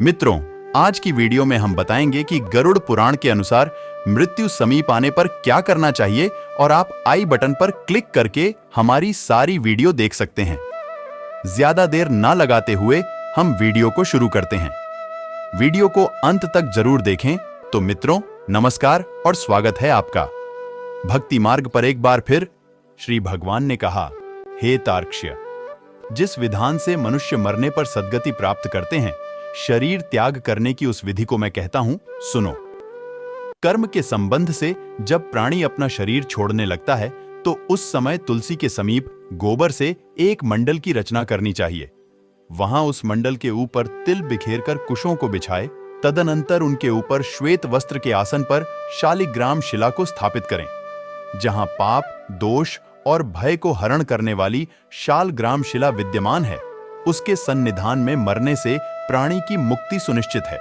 मित्रों, आज की वीडियो में हम बताएंगे कि गरुड़ पुराण के अनुसार मृत्यु समीप आने पर क्या करना चाहिए और आप आई बटन पर क्लिक करके हमारी सारी वीडियो देख सकते हैं। ज्यादा देर ना लगाते हुए हम वीडियो को शुरू करते हैं। वीडियो को अंत तक जरूर देखें। तो मित्रों, नमस्कार और स्वागत है आपका। भक्ति मार्ग पर एक बार फिर श्री भगवान ने कहा, हे तार्क्ष्य, जिस विधान से मनुष्य मरने पर सद्गति प्राप्त करते हैं, शरीर त्याग करने की उस विधि को मैं कहता हूं, सुनो। कर्म के संबंध से जब प्राणी अपना शरीर छोड़ने लगता है तो उस समय तुलसी के समीप गोबर से एक मंडल की रचना करनी चाहिए। वहां उस मंडल के ऊपर तिल बिखेरकर कुशों को बिछाए, तदनंतर उनके ऊपर श्वेत वस्त्र के आसन पर शालिग्राम शिला को स्थापित करें। जहां पाप, दोष और भय को हरण करने वाली शालग्राम शिला विद्यमान है, उसके सन्निधान में मरने से प्राणी की मुक्ति सुनिश्चित है।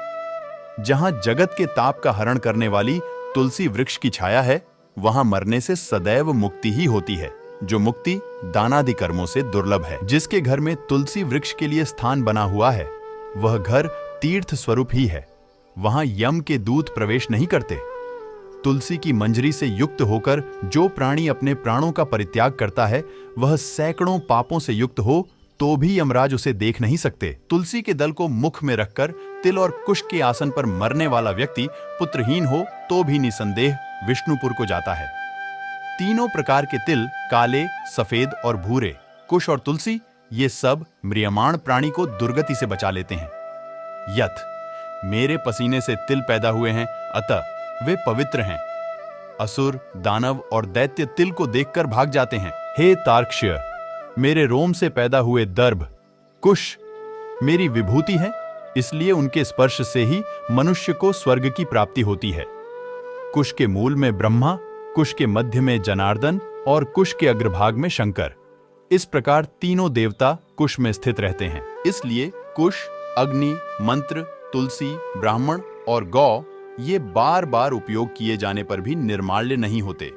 जहां जगत के ताप का हरण करने वाली तुलसी वृक्ष की छाया है, वहां मरने से सदैव मुक्ति ही होती है, जो मुक्ति दानादि कर्मों से दुर्लभ है। जिसके घर में तुलसी वृक्ष के लिए स्थान बना हुआ है, वह घर तीर्थ स्वरूप ही है। वहां यम के दूत प्रवेश नहीं करते। तुलसी की मंजरी से युक्त होकर जो प्राणी अपने प्राणों का परित्याग करता है, वह सैकड़ों पापों से युक्त हो तो भी यमराज उसे देख नहीं सकते। तुलसी के दल को मुख में रखकर तिल और कुश के आसन पर मरने वाला व्यक्ति पुत्रहीन हो तो भी निसंदेह विष्णुपुर को जाता है। तीनों प्रकार के तिल, काले, सफेद और भूरे, कुश और तुलसी, ये सब म्रियमाण प्राणी को दुर्गति से बचा लेते हैं। यथ, मेरे पसीने से तिल पैदा हुए हैं, अतः वे पवित्र हैं। असुर, दानव और दैत्य तिल को देखकर भाग जाते हैं। हे तार्क्ष्य, मेरे रोम से पैदा हुए दर्भ, कुश मेरी विभूति है, इसलिए उनके स्पर्श से ही मनुष्य को स्वर्ग की प्राप्ति होती है। कुश के मूल में ब्रह्मा, कुश के मध्य में जनार्दन और कुश के अग्रभाग में शंकर, इस प्रकार तीनों देवता कुश में स्थित रहते हैं। इसलिए कुश, अग्नि, मंत्र, तुलसी, ब्राह्मण और गौ, ये बार बार उपयोग किए जाने पर भी निर्माल्य नहीं होते।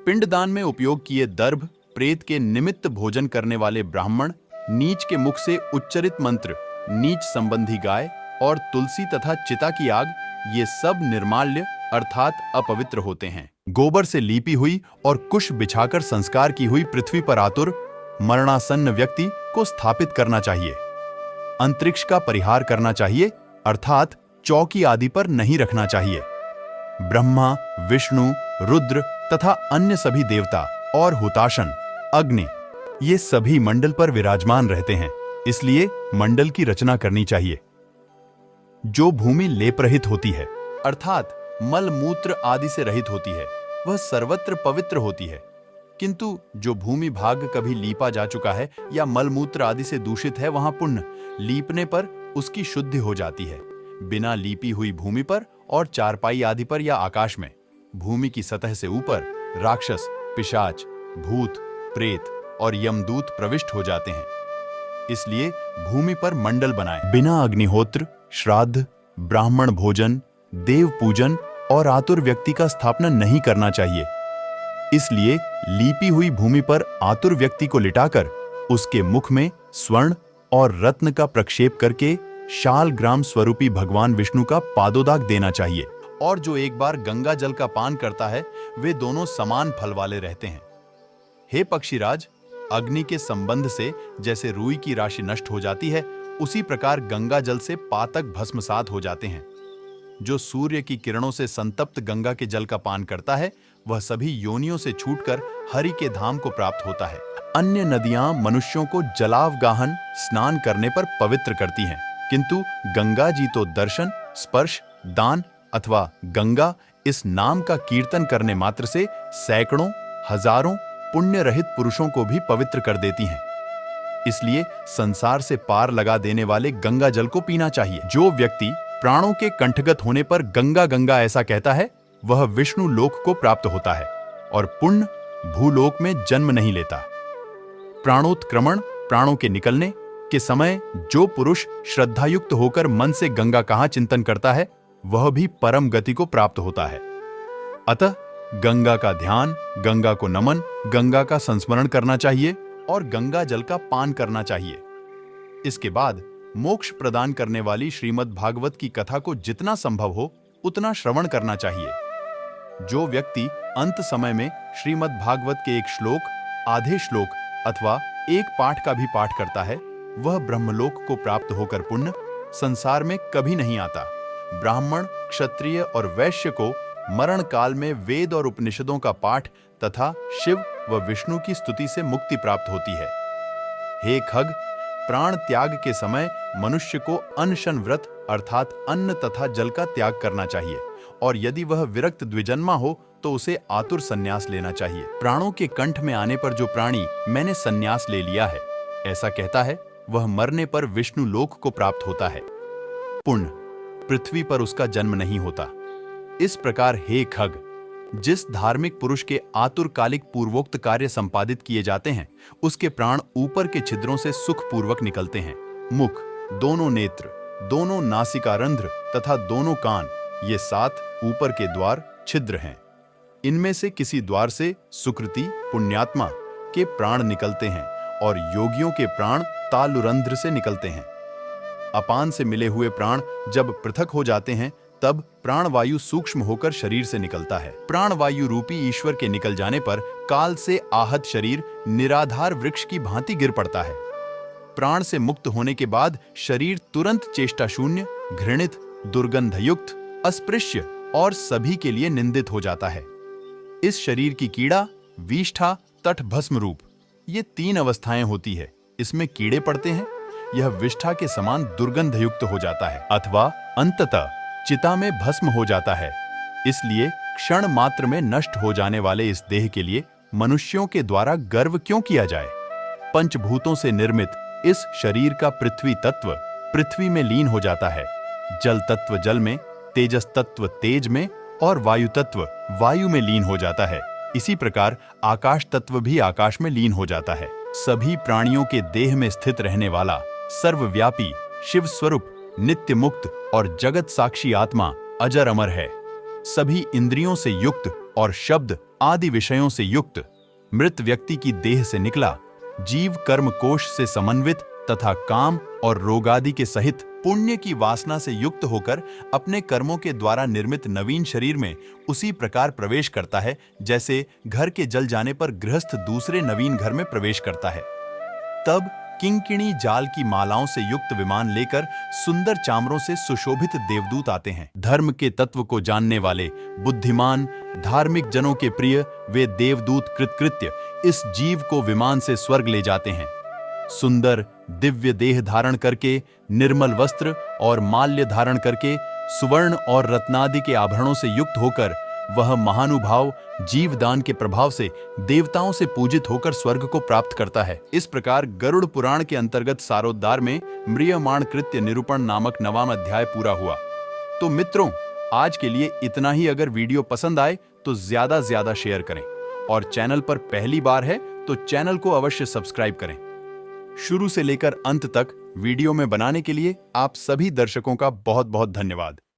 पिंडदान में उपयोग किए दर्भ, प्रेत के निमित्त भोजन करने वाले ब्राह्मण, नीच के मुख से उच्चरित मंत्र, नीच संबंधी गाय और तुलसी तथा चिता की आग, ये सब निर्माल्य अर्थात अपवित्र होते हैं। गोबर से लीपी हुई और कुश बिछाकर संस्कार की हुई पृथ्वी पर आतुर मरणासन्न व्यक्ति को स्थापित करना चाहिए। अंतरिक्ष का परिहार करना चाहिए, अर्थात चौकी आदि पर नहीं रखना चाहिए। ब्रह्मा, विष्णु, रुद्र तथा अन्य सभी देवता और हुताशन, अग्नि, ये सभी मंडल पर विराजमान रहते हैं, इसलिए मंडल की रचना करनी चाहिए। जो भूमि लेप रहित होती है, अर्थात मल मूत्र आदि से रहित होती है, वह सर्वत्र पवित्र होती है। किंतु जो भूमि भाग कभी लीपा जा चुका है या मल मूत्र आदि से दूषित है, वहां पुण्य लीपने पर उसकी शुद्धि हो जाती है। बिना लीपी हुई भूमि पर और चारपाई आदि पर या आकाश में, भूमि की सतह से ऊपर राक्षस, पिशाच, भूत, प्रेत और यमदूत प्रविष्ट हो जाते हैं। इसलिए भूमि पर मंडल बनाएं। बिना अग्निहोत्र, श्राद्ध, ब्राह्मण भोजन, देव पूजन और आतुर व्यक्ति का स्थापना नहीं करना चाहिए। इसलिए लीपी हुई भूमि पर आतुर व्यक्ति को लिटाकर उसके मुख में स्वर्ण और रत्न का प्रक्षेप करके शालग्राम स्वरूपी भगवान विष्णु का पादोदाक देना चाहिए। और जो एक बार गंगा जल का पान करता है, वे दोनों समान फल वाले रहते हैं। हे पक्षीराज, अग्नि के संबंध से जैसे रुई की राशि नष्ट हो जाती है, उसी प्रकार गंगा जल से पातक भस्मसात हो जाते हैं। जो सूर्य की किरणों से संतप्त गंगा के जल का पान करता है, वह सभी योनियों से छूटकर हरि के धाम को प्राप्त होता है। अन्य नदियां मनुष्यों को जलावगाहन, स्नान करने पर पवित्र करती हैं, किंतु गंगा जी तो दर्शन, स्पर्श, दान अथवा गंगा इस नाम का कीर्तन करने मात्र से सैकड़ों, हजारों पुण्य रहित पुरुषों को भी पवित्र कर देती हैं। इसलिए संसार से पार लगा देने वाले गंगा जल को पीना चाहिए। जो व्यक्ति प्राणों के कंठगत होने पर गंगा गंगा ऐसा कहता है, वह विष्णु लोक को प्राप्त होता है और पुण्य भूलोक में जन्म नहीं लेता। प्राणोत्क्रमण, प्राणों के निकलने के समय जो पुरुष श्रद्धायुक्त होकर मन से गंगा कहाँ चिंतन करता है, वह भी परम गति को प्राप्त होता है। अतः गंगा का ध्यान, गंगा को नमन, गंगा का संस्मरण करना चाहिए और गंगा जल का पान करना चाहिए। इसके बाद मोक्ष प्रदान करने वाली श्रीमद् भागवत की कथा को जितना संभव हो उतना श्रवण करना चाहिए। जो व्यक्ति अंत समय में श्रीमद् भागवत के एक श्लोक, आधे श्लोक अथवा एक पाठ का भी पाठ करता है, वह ब्रह्मलोक को प्राप्त होकर पुण्य संसार में कभी नहीं आता। ब्राह्मण, क्षत्रिय और वैश्य को मरण काल में वेद और उपनिषदों का पाठ तथा शिव व विष्णु की स्तुति से मुक्ति प्राप्त होती है। हे खग, प्राण त्याग के समय मनुष्य को अनशन व्रत अर्थात अन्न तथा जल का त्याग करना चाहिए और यदि वह विरक्त द्विजन्मा हो तो उसे आतुर संन्यास लेना चाहिए। प्राणों के कंठ में आने पर जो प्राणी मैंने संन्यास ले लिया है ऐसा कहता है, वह मरने पर विष्णु लोक को प्राप्त होता है। पुण्य, पृथ्वी पर उसका जन्म नहीं होता। इस प्रकार हे खग, जिस धार्मिक पुरुष के आतुरकालिक पूर्वोक्त कार्य संपादित किए जाते हैं उसके प्राण ऊपर के छिद्रों से सुखपूर्वक निकलते हैं। मुख, दोनों नेत्र, दोनों नासिका रंध्र तथा दोनों कान, ये 7 ऊपर के द्वार छिद्र हैं। इनमें से किसी द्वार से सुकृति पुण्यात्मा के प्राण निकलते हैं और योगियों के प्राण तालुरंध्र से निकलते हैं। अपान से मिले हुए प्राण जब पृथक हो जाते हैं तब प्राणवायु सूक्ष्म होकर शरीर से निकलता है। प्राणवायु रूपी ईश्वर के निकल जाने पर काल से आहत शरीर निराधार वृक्ष की भांति गिर पड़ता है। प्राण से मुक्त होने के बाद शरीर तुरंत चेष्टा शून्य, घृणित, दुर्गंधयुक्त, अस्पृश्य और सभी के लिए निंदित हो जाता है। इस शरीर की कीड़ा, विष्ठा, तट भस्म रूप, ये 3 अवस्थाएं होती है। इसमें कीड़े पड़ते हैं, यह विष्ठा के समान दुर्गंधयुक्त हो जाता है अथवा अंततः चिता में भस्म हो जाता है। इसलिए क्षण मात्र में नष्ट हो जाने वाले इस देह के लिए मनुष्यों के द्वारा गर्व क्यों किया जाए? पंचभूतों से निर्मित इस शरीर का पृथ्वी तत्व पृथ्वी में लीन हो जाता है, जल तत्व जल में, तेजस तत्व तेज में और वायु तत्व वायु में लीन हो जाता है। इसी प्रकार आकाश तत्व भी आकाश में लीन हो जाता है। सभी प्राणियों के देह में स्थित रहने वाला सर्वव्यापी शिव स्वरूप नित्य मुक्त और जगत साक्षी आत्मा अजर अमर है। सभी इंद्रियों से युक्त और शब्द आदि विषयों से युक्त मृत व्यक्ति की देह से निकला जीव कर्म कोश से समन्वित तथा काम और रोगादि के सहित पुण्य की वासना से युक्त होकर अपने कर्मों के द्वारा निर्मित नवीन शरीर में उसी प्रकार प्रवेश करता है जैसे घर के जल जाने पर गृहस्थ दूसरे नवीन घर में प्रवेश करता है। तब किंकिणी जाल की मालाओं से युक्त विमान लेकर सुंदर चामरों से सुशोभित देवदूत आते हैं। धर्म के तत्व को जानने वाले बुद्धिमान धार्मिक जनों के प्रिय वे देवदूत कृतकृत्य इस जीव को विमान से स्वर्ग ले जाते हैं। सुंदर दिव्य देह धारण करके, निर्मल वस्त्र और माल्य धारण करके, सुवर्ण और रत्नादि के आभरणों से युक्त होकर वह महानुभाव जीवदान के प्रभाव से देवताओं से पूजित होकर स्वर्ग को प्राप्त करता है। इस प्रकार गरुड़ पुराण के अंतर्गत सारोद्धार में म्रियमाण कृत्य निरूपण नामक 9वां अध्याय पूरा हुआ। तो मित्रों, आज के लिए इतना ही। अगर वीडियो पसंद आए तो ज्यादा शेयर करें और चैनल पर पहली बार है तो चैनल को अवश्य सब्सक्राइब करें। शुरू से लेकर अंत तक वीडियो में बनाने के लिए आप सभी दर्शकों का बहुत धन्यवाद।